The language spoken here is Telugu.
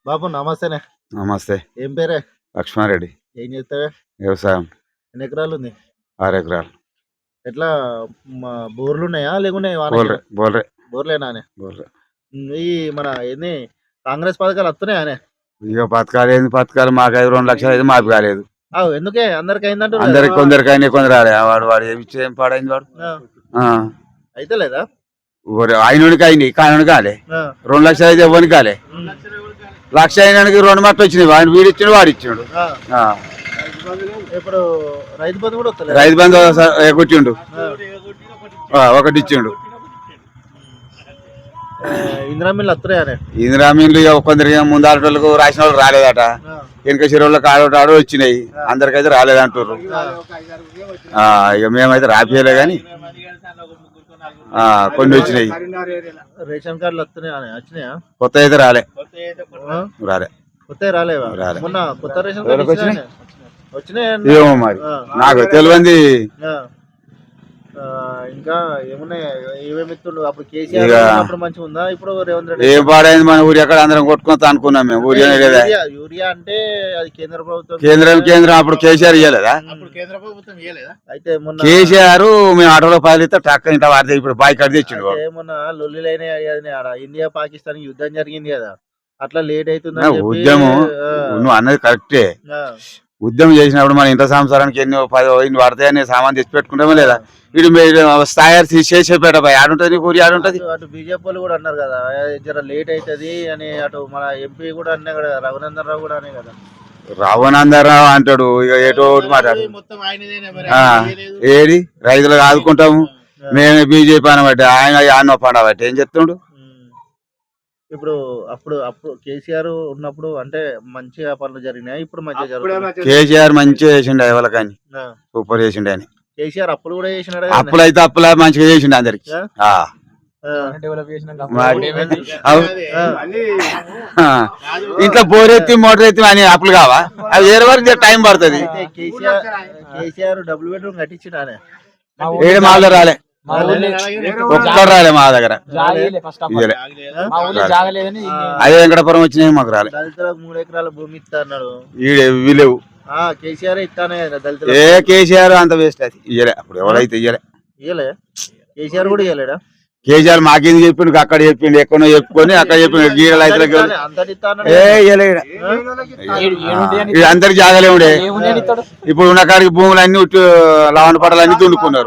బాబు నమస్తేనే. నమస్తే. ఏం పేరే? లక్ష్మారెడ్డి. ఏం చేస్తావే? వ్యవసాయం. ఎన్ని ఎకరాలు ఉంది? 6 ఎకరాలు. ఎట్లా బోర్లు ఉన్నాయా లేకున్నాయి? బోల్రే బోల్రే బోర్లేనానే? బోల్రే. ఈ మన ఏంది కాంగ్రెస్ పథకాలు వస్తున్నాయానే? ఇక పథకాలు ఏంది పథకాలు మాకు 2 లక్షలు అయితే మాకు కాలేదు. ఎందుకే అందరికి అయిందంటారు కదా? అందరికి కొందరికి అయినా కొందరు రాలే. వాడు ఏమి ఇచ్చే ఏం పాడైంది వాడు. అయితే లేదా? అయినోనికి అయినాయి కానోనికి కాలే. 2 లక్షలు అయితే ఇవ్వని కాలే. లక్ష అయినానికి 2 మట్లు వచ్చినాయి. వాడిని వీడిచ్చాడు వాడిచ్చాడు. ఇప్పుడు రైతు బంధు కూడా వస్తలేదు. రైతు బంధు కొట్టిండు, ఒకటి ఇచ్చిండు. ఇందిరామిల్లు వస్తున్నాయానే? ఇందిరామీన్లు కొందరికి ముందాల వాళ్ళకు రాసిన వాళ్ళు రాలేదట. వెనుక చెరువులకు ఆడో వచ్చినాయి. అందరికైతే రాలేదంటారు. ఇక మేమైతే రాపియలే కానీ కొన్ని వచ్చినాయి. రేషన్ కార్డులు వచ్చినాయా? కొత్త అయితే రాలే. కొత్త రాలేవా? మొన్న కొత్త రేషన్ కార్డు వచ్చినాయి. ఏమో మరి నాకు తెలియంది. ఇంకా ఏమున్నాయి? ఏమేమి ఇస్తుండ్రు? అప్పుడు కేసీఆర్ మంచిగా ఉందా? ఇప్పుడు రేవంత్ రెడ్డి ఏం పాడైంది మన ఊరి ఎక్కడ అందరం కొట్టుకొని అనుకున్నాం మేము. ఊరి లేదా యూరియా అంటే అది కేంద్ర ప్రభుత్వం. కేంద్రం అప్పుడు కేసీఆర్ ఇయ్యలేదా? అయితే మొన్న కేసీఆర్ మేము ఆటోలో పాలిస్తే టక్క ఇంట వాడితే ఇప్పుడు బాయ్ కట్ తెచ్చిండు. మొన్న లొల్లిలైన ఇండియా పాకిస్తాన్ యుద్ధం జరిగింది కదా, అట్లా లేట్ అవుతుంది ఉద్యమం. నువ్వు అన్నది కరెక్టే. ఉద్యమం చేసినప్పుడు మన ఇంత సంవత్సరానికి ఎన్ని పడతాయని సామాన్ తెచ్చి పెట్టుకుంటామో లేదా? ఇటు తయారు చేసేపేట ఆడుంటది కూరి ఆడుంటది. అటు బీజేపీ వాళ్ళు కూడా అన్నారు కదా జర లేట్ అవుతుంది అని. అటు మన ఎంపీ కూడా అన్నా కదా, రఘునందన్ రావు కూడా అనే కదా. రఘునందరావు అంటాడు ఇక ఏటో మాట్లాడు. ఏది రైతులకు ఆదుకుంటాము మేము బీజేపీ అనబట్టి, ఆయన అన్న పండబట్టి ఏం చెప్తుండు. ఇప్పుడు అప్పుడు కేసీఆర్ ఉన్నప్పుడు అంటే మంచిగా పనులు జరిగినాయి, ఇప్పుడు మంచిగా జరుగుతుంది. కేసీఆర్ మంచిగా చేసిండు ఎవరికని, సూపర్ చేసిండు ఆయన. కేసీఆర్ అప్పులు కూడా చేసినాడు. అప్పులు అయితే అప్పులా మంచిగా చేసిండు అందరికి. ఇంట్లో బోరెత్తి మోటార్ ఎత్తి అని అప్పులు కావా? అవి వేరే వరకు టైం పడుతుంది. కేసీఆర్ డబుల్ బెడ్రూమ్ కట్టించినానే? ఏడు మాలో రాలే, ఒక్కరు రాలే మా దగ్గర. అదే వెంకటపురం వచ్చినాయి మాకు రాలే. దళితులకు 3 ఎకరాల భూమి ఇస్తా అన్నాడు. వీలేవు. కేసీఆర్ ఇస్తానే దళితులు. ఏ కేసీఆర్ అంత వేస్ట్ అది ఇయ్యలే. అప్పుడు ఎవరైతే ఇయ్యలే. కేసీఆర్ కూడా ఇయ్యలేడా? కేసీఆర్ మాకేం చెప్పిండు, అక్కడ చెప్పిండు, ఎక్కడో చెప్పుకొని అక్కడ చెప్పిండు. గీడలు అయితే అందరికి జాగలే ఉండే. ఇప్పుడు ఉన్న కాడికి భూములు అన్ని లవణ పడలు అన్ని దున్నుకున్నారు.